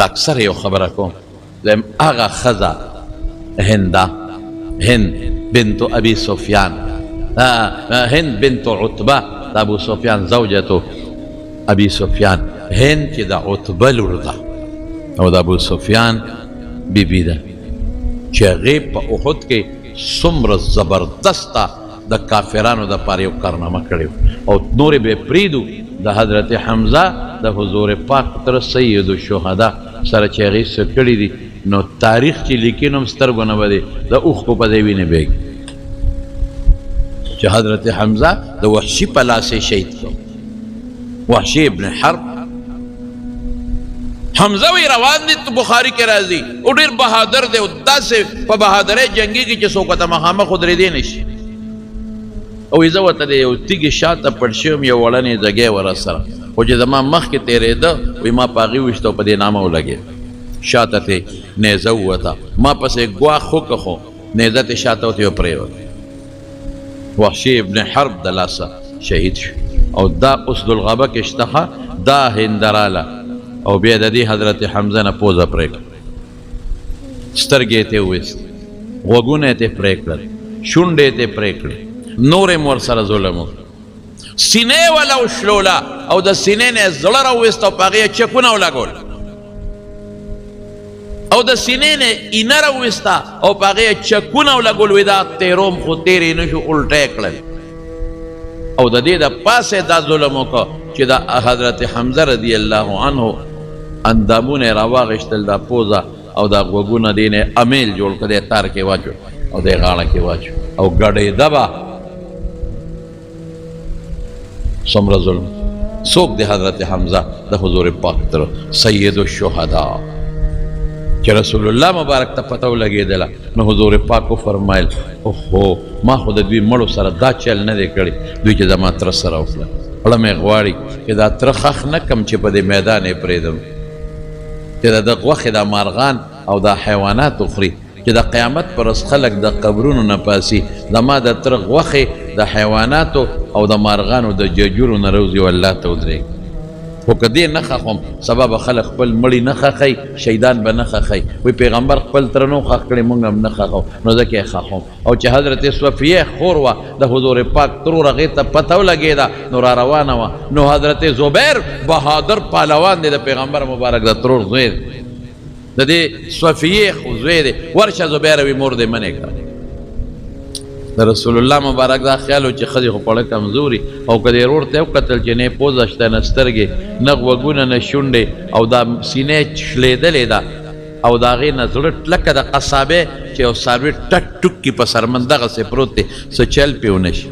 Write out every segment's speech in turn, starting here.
دا اکثر یو خبره کوم زم هغه ښځه هند بنت ابي سفيان هند بنت عتبه دا ابو سفيان زوجته ابي سفيان هند چې د عتبه لور ده او د ابو سفيان بیبي ده چې هغې په احد کې څومره زبردسته د کافرانو د پاره یو کارنامه کړې او نورې به پریدو د حضرت حمزه د حضور پاک تر سید الشهدا سره چې هغې څه کړي دي نو تاریخ چې لیکي نو هم سترګو نه به دی د اوښکو په دې وینې بهږي چې حضرت حمزه د وحشي په لاس یې شهید کړو وحشي ابن حرب حمزه وی روان دي بخاری کې راځي او ډېر بهادر دی او داسې په بهادرۍ جنګېږي چې څوک ورته مخامخ ودرېدی نه شي او زه ورته د یو تیږې شاته پټ شوم یو وړنې ځګی ور سره خو چې زما مخکې تېرېده وایي ما په هغې وویشته او په دې نامه ولګېد شاته تې نیزه ووته ما پسې ګواښ وکړه خو نیزه تې شاته وتې وپرېوته وحشي ابن حرب د لاسه شهید شو او دا اسد الغابه کې شته دا هندراله او بیا د دې حضرت حمزه نه پوزه پرې کړه سترګې یې تې وویستې غوږونه یې تې پرې کړل شونډې یې تې پرې کړې نور یې ور سره ظلم وکړ سینې وله وشلوله او د سینې نه یې زړه راوویست او په هغې یې چکونه ولګول او د سینې نه اینه راوویسته او په هغې یې چکونه ولګول وایي دا تېروم خو تېرې نه شو الټه یې کړل او د دې د پاسه دا ظلم وکړه چې د حضرت حمزه رضی الله عنه اندامونه یې راواغېشتل دا پوزه او دا غوږونه دې نه امیل جوړ کړ دی تار کې واچو او دې غاړه کې واچو او ګډېده به څومره ظلم څوک د حضرت حمزه د حضور پاک تر سید الشهدا چې رسول الله مبارک ته پته ولګېدله نو حضور پاک فرمایل اوهو ما خو د دوی مړو سره دا چل نه دی کړی دوی چې زما تره سره وکړه اړه مې غواړي چې دا تره خښ نه کم چې په دې میدان یې پرېږدم چې د ده غوښې دا مارغان او دا حیوانات وخوري چې د قیامت پر ورځ خلک د قبرونو نه پاسي زما د تره غوښې د حیواناتو او د مارغانو د ججورو نه روزي او الله ته ودرېږي خو که دې نه خښوم سبا به خلک خپل مړي نه خښوي شهیدان به نه خښوي وایي پیغمبر خپل تره نو خښ کړی موږ هم نه خښو نو ځکه یې خښوم او چې حضرت صفیه خور وه د حضور پاک ترور هغې ته پته ولګېده نو را روانه وه نو حضرت زبیر بهادر پهلوان دی د پیغمبر مبارک د ترور زوی دی د دې صفیه خو زوی دی ورشه زبیر وي مور دې منې کړه د رسول الله مبارک دا خیال و چې ښځې خو پړه کمزوري او که دې ورور ته یې وکتل چې نه یې پوزه شته نه سترګې نه غوږونه نه شونډې او دا سینې شلېدلې ده او د هغې نه زړه لکه د قصابې چې یو څاروي ټک ټوک کي په سرمن دغسې پروت دی څه چل پې ونه شي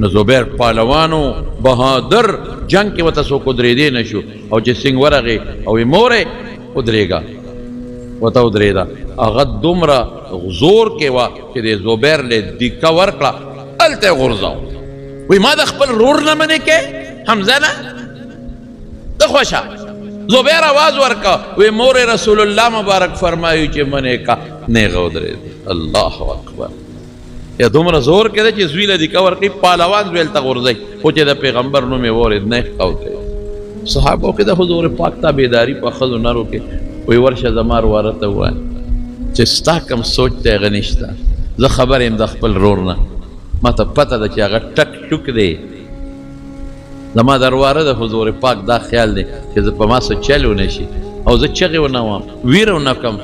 نو زبیر پهلوانو بهادر جنګ کې ورته څوک ودرېدی نه شو او چې سینګ ورغې او یې مورې ودرېږه ورته ودرېده هغه دومره زور کې وه چې د زبیر له دیکه ورکړه هلته یې غورځاو وایي ما د خپل رور نه منې کې حمزه نه ته خوښه زبیر آواز ورکړه وایي مور رسول الله مبارک فرمایي چې منې کا نیغه ودرېده الله اکبر یا دومره زور کې ده چې زوی له دیکه ورکړي پهلوان زوی هلته غورځوي خو چې د پیغمبر نوم یې واورېد نه یې کوتی صحابو کې د حضور پاک تابعداري په ښځو نرو کې وی ورشه زما رواره ته ووایه چې ستا کوم سوچ دی هغه نشته زه خبر یم د خپل رور نه ما ته پته ده چې هغه ټک ټوک دی زما د رواره د حضور پاک دا خیال دی چې زه په ما څه چل ونه شي او زه چغې ونه وم ویره ونه کړم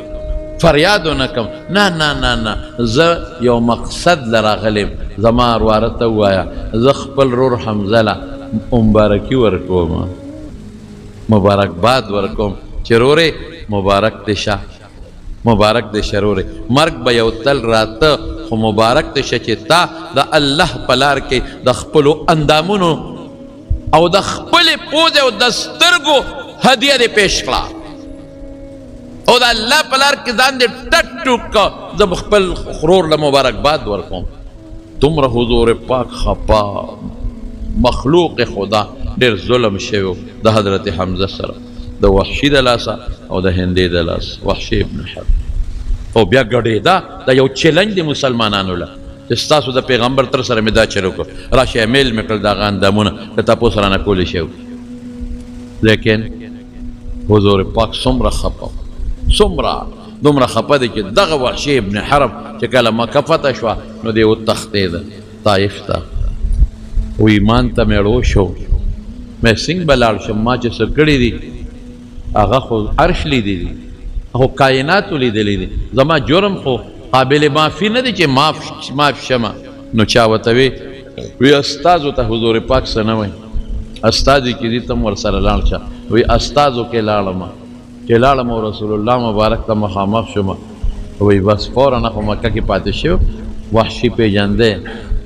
فریاد ونه کړم نه نه نه نه زه یو مقصد له راغلی زما رواره ته ووایه زه خپل رور حمزه له مبارکي ورکوم مبارکباد ورکوم چې رورې مبارک دې شه مبارک دې شه رورې مرګ به یو تل راته خو مبارک دې شه چې تا د الله په لار کې د خپلو اندامونو او د خپلې پوزې او د سترګو هدیه دې پیش کړه او د الله په لار کې ځان دې ټک ټوک کړه زه به خپل رور له مبارکباد ورکوم دومره حضور پاک خپا مخلوق خدا ډېر ظلم شوی د حضرت حمزه سره د وحشي د لاسه او د هندې د لاس وحشي ابن حرب او بیا ګډېده دا یو چیلنج دی مسلمانانو له چې ستاسو د پیغمبر تر سره مې دا چل وکړ راشئ میل مې کړل د هغه اندامونه که تاسو رانه کولی شئ لیکن حضور پاک څومره خپه څومره دومره خپه دی چې دغه وحشي ابن حرب چې کله مکه فتح شوه نو دی وتښتېده طایف ته و ایمان ته مې ړو شو مې څنګه به لاړ شم ما چې څه کړي دي هغه خو عرش لیدلی دي خو کائناتو لیدلی دي زما جرم خو قابل معافي نه دی چې معاف شمه نو چا ورته وی استازو ته حضور پاک څه نه وایي استازي کې دي ته ورسره لاړ شه وی استازو کې لاړم چې لاړم او رسول الله مبارک ته مخامخ شوم وی بس فورا خو مکه کې پاتې شو وحشي پیژندې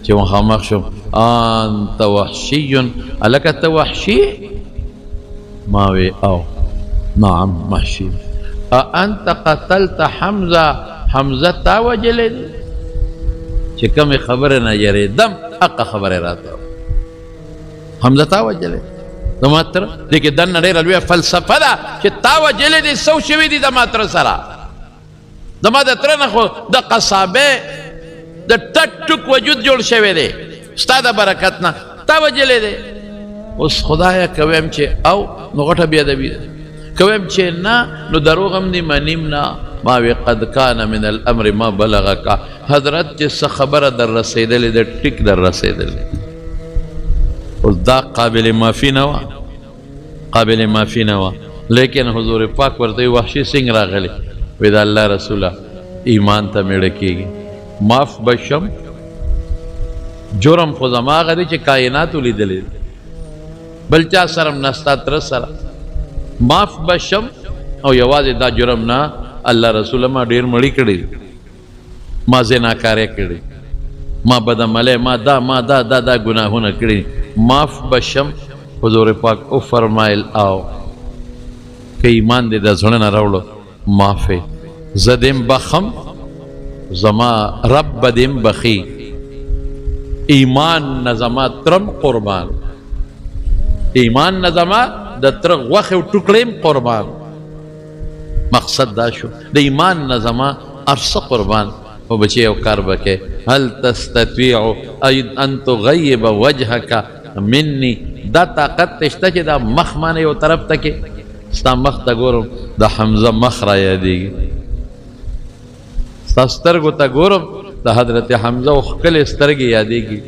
چې مخامخ شوم انت وحشي الکه ته وحشي ما وی او نعم وحشي انت قتلت حمزه تا وجلې چې کومې خبرې نه یریدم حق خبرې راته حمزه تا وجلې زما تر دې کې دننه ډېره لویه فلسفه ده چې تا وجلې دي څه شوي دي زما تره سره زما د تره نه خو د قصابې د ټک ټک وجود جوړ شوی دی ستا د برکت نه تا وجلې دی اوس خدایه که ویم چې او نو غټه بېادبي ده که ویم چې نه نو دروغ هم دي منیم نه ما وی قد کان من الامر ما بلغک حضرت چې څه خبره در رسېدلې ده ټیک در رسېدلې اوس دا قابل معافي نه وه قابل معافي نه وه لیکن حضور پاک ورته وحشي څنګه راغلی وی د الله رسوله ایمان ته میړه کېږي معاف بشم جرم خو زما هغه دی چې کائناتو لیدلی بل چا سره هم نستا تره سره معاف بشم او یوازې دا جرم نه الله رسوله ما ډېر مړی کړي ما زناکارې کړي ما بدعملی ما دا ګناهونه کړي معاف بشم حضور پاک او فرمایل او که ایمان دې د زړه نه راوړو معافې زه دیم بخم زما رب دیم بخي ایمان نه زما ترم قربان ایمان نه زما د تره غوښې او ټوکړې قربان مقصد دا شو د ایمان نه زما ارسه قربان او بچی او کار بکې هل تستطيع ان تغيب وجهك مني دا طاقت تشته چې دا مخ مانه یو طرف ته کې ستا مخ ته ګورم د حمزه مخ را یادېږي ستا سترګو ته ګورم د حضرت حمزه او ښکلې سترګې یادېږي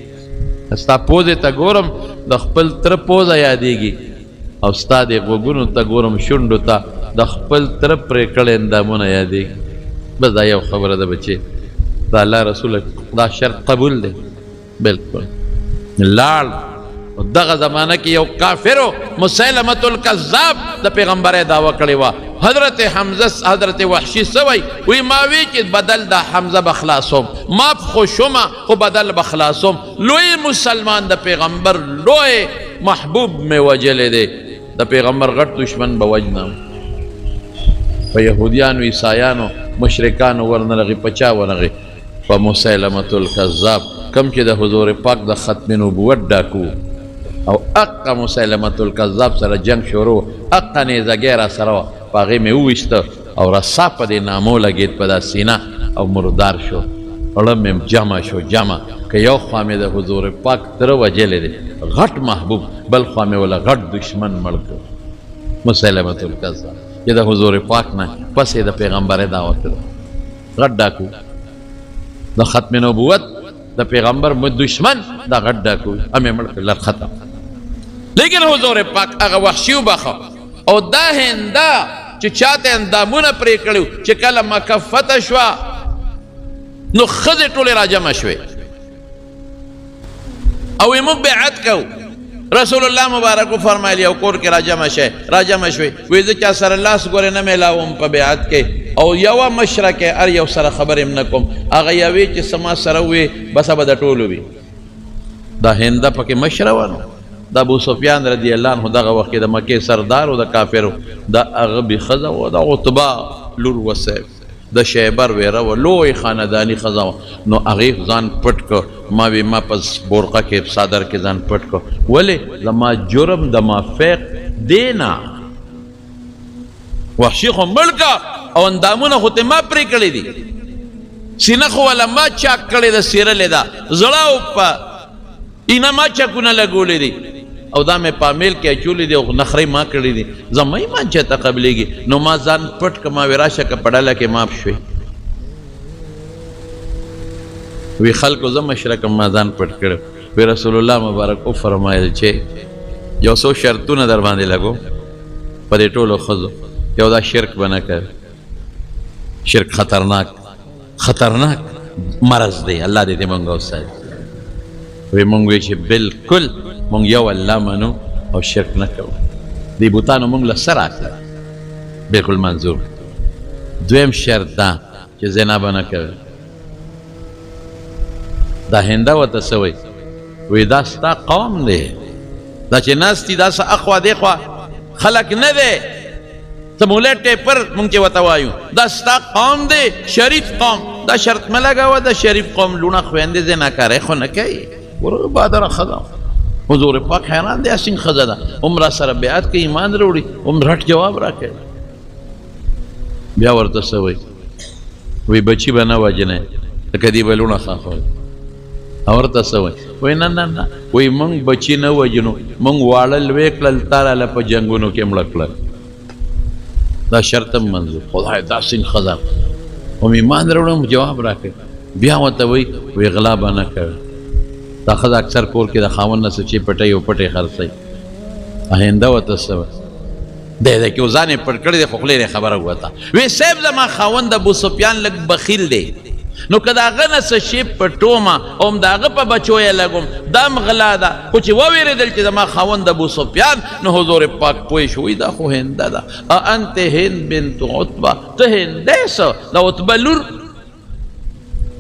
ستا پوزې ته ګورم د خپل تره پوزه یادېږي او ستا د غوږونو ته ګورم شونډو ته د خپل تره پرې کړی اندامونه یادېږي بس دا یو خبره ده بچې د الله رسول دا شرط قبول دی بلکل لاړ دغه زمانه کې یو کافرو مسیلمة الکذاب د پیغمبرۍ دعوه کړې وه حضرت حمزه حضرت وحشي څه وایي وی ما وی چې بدل د حمزه به خلاصوم ماف خو شومه خو بدل به خلاصوم لوی مسلمان د پیغمبر لوی محبوب مې وجلی دی د پیغمبر غټ دشمن به وجنم په یهودیانو عیسایانو مشرکانو ورنغې په چا ورنغې په مسیلمة الکذاب کم چې د حضور پاک د ختم نبوت ډاکو او اقا مسیلمة الکذاب سره جنگ شروع اقا نیزګۍ را سره وه په هغې مې وویسته او رسا په دې نامو لګېد په دا سینه او مردار شو اړه مې جمع شو جمع که یو خوا مې د حضور پاک تره وجلی دی غټ محبوب بل خوا مې وله غټ دشمن مړ کړ مسیلمة الکذاب چې د حضور پاک نه پس یې د پیغمبرۍ دعوه کړه غټ ډاکو د ختم نبوت د پیغمبر دشمن دا غټ ډاکو امې مړ کړ لر ختم لیکن حضور پاک هغه وحشي وبخه او دا هنده چې چاته اندامونه پرې کړي چې کله مکه فتح شوه نو ښځې ټولې راجمع شوې او یې موږ بیعت کوو رسول الله مبارک فرمایل یو کور کې راجمع شوې وایي زه چا سره لاس ګورې نه میلاوم په بیعت کې او یوه مشره کې هر یو سره خبرې هم نه کوم هغه یوې چې څه ما سره وې بسه به د ټولو وي دا هنده پکې مشره وه نو د ابو سفیان رضی الله عنه دغه وخت کې د مکې سردار او د کافرو د هغه بې ښځه وه د عتبه لور وسیف د شیبر ویره وه لوی خانداني ښځه وه نو هغې ځان پټ کړ ما وی ما په بورقه کې صادر کې ځان پټ کړ ولې زما جرم د مافیق دی نه وحشي خو مړ که او اندامونه خو ته ما پرې کړي دي سینه خو والا ما چاک کړې ده سیرلې ده زړه او په اینه ما چاکونه لګولې دي او دا مې پامیل کې اچولې دي او نخرې ما کړې دي زما ایمان چې ته قبلېږي نو ما ځان پټ که ما وې راشه که په ډله کې ماف شوې وی خلکو زه مشره کم ما ځان پټ کړی وی رسول الله مبارک وفرمایل چې یو څو شرطونه در باندې لګو په دې ټولو ښځو یو دا شرک به نه کوي شرک خطرناک مرض دی الله دې دې مونږ وساتي وی مونږ وی چې بالکل مونږ یو الله منو او شرک نه کوو دې بوتانو مونږ له څه راکړه بالکل منظور دویم شرط دا چې زنا به نه کوي دا هنده ورته څه وایي وی دا ستا قوم دی دا چې ناست دي دا څه اخوا دېخوا خلک نه دی ته مولی ټیپر مونږ چې ورته وایو دا ستا قوم دی شریف قوم دا شرط مه لګوه د شریف قوم لوڼه خویندې زناکارۍ خو نه کوي ګوره بادره ښځه حضور پاک حیران دی اسینګ ښځه ده عمره سره بیعت کوي ایمان راوړي هم رټ جواب راکوي بیا ورته څه وایي وی بچي به نه وژنئ لکه دې به لوڼه خاښوي ورته څه وایي وایي نه نه نه وایي موږ بچي نه وژنو موږ واړه لوی کړل تا راله په جنګونو کې مړه کړل دا شرط هم منظور خدای داسې ښځه هم ایمان راوړم جواب راکوي بیا ورته وایي وایي غلا به نه کوي دا ښځه اکثر کور کې د خاوند نه څه چې پټۍ او پټۍ خرڅوي هنده ورته څه وایي دی کې ځان یې پټ کړی دی خو خولې یې خبره ووته وی صاحب زما خاوند ابوسفیان لږ بخیل دی نو که د هغه نه څه شی پټومه او هم د هغه په بچو یې لګوم دا هم غلا ده خو چې ووېرېدل چې زما خاوند ابوسفیان نو حضور پاک پوه شو وایي دا خو هنده ده انت هند بنت عتبه ته هندی څه د عتبه لور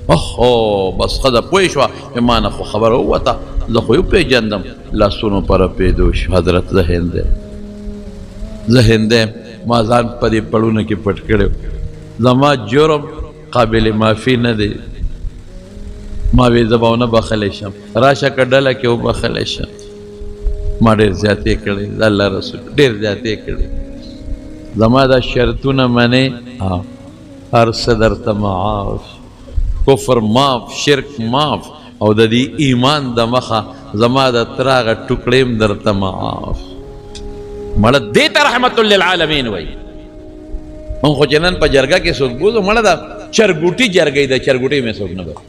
اوهو بس ښځه پوه شوه چې ما نه خو خبره ووته زه خو یې وپېژندم لاسونو په رپېدو شو حضرت زه هندی ما ځان په دې پړونه کې پټ کړی زما جرم قابل معافي نه دی ما وی زه به ونه بخلی شم راشه که ډله کې وبخلی شم ما ډېر زیاتې کړی د الله رسول ډېر زیاتې کړی زما دا شرطونه منې هر څه درته معاف کفر معاف شرک معاف او د دې ایمان د مخه زما د تره هغه ټوکړې هم درته معاف مړه دې ته رحمت للعالمین وایي مونږ خو چې نن په جرګه کې څوک بوځو مړه دا چرګوټي جرګۍ ده چرګوټۍ مې څوک نه بوځي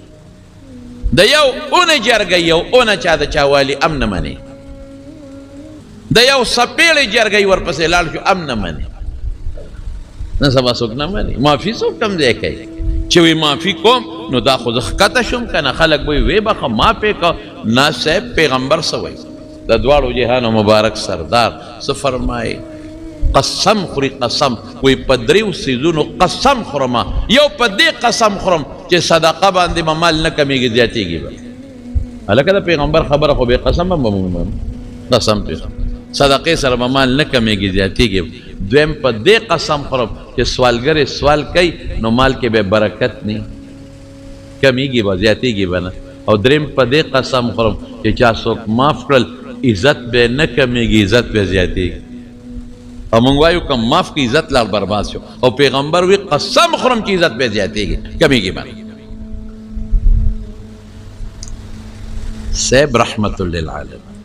د یو اونه جرګۍ یو اونه چا د چا والي ام نه مني د یو سپېړې جرګۍ ورپسې لاړ شو ام نه مني نن سبا څوک نه مني معافي څوک کم ځای کوي چې وی معافي کوم نو دا خو زه ښکته شوم که نه خلک به وی بخه معافې که نه صاحب پیغمبر څه وایي د دواړو جهانو مبارک سردار څه فرمایي قسم خوري قسم وی په دریو څیزونو قسم خورمه یو په دې قسم خورم چې صدقه باندې به مال نه کمیږي زیاتېږي به هلکه د پیغمبر خبره خو بې قسم به مو قسم پې صدقې سره به مال نه کمیږي زیاتېږي دویم په دې قسم خورم چې سوالګر سوال کوي نو مال کې به برکت نه کمیږي به زیاتېږي به نه او دریم په دې قسم خورم چې چا څوک معاف کړل عزت به نه کمیږي عزت به زیاتېږي او مونږ وایو که معاف کی عزت لاړ برباد شو او پیغمبر وی قسم خورم چې عزت به زیاتېږي کمیږي به صاحب رحمت للعالمین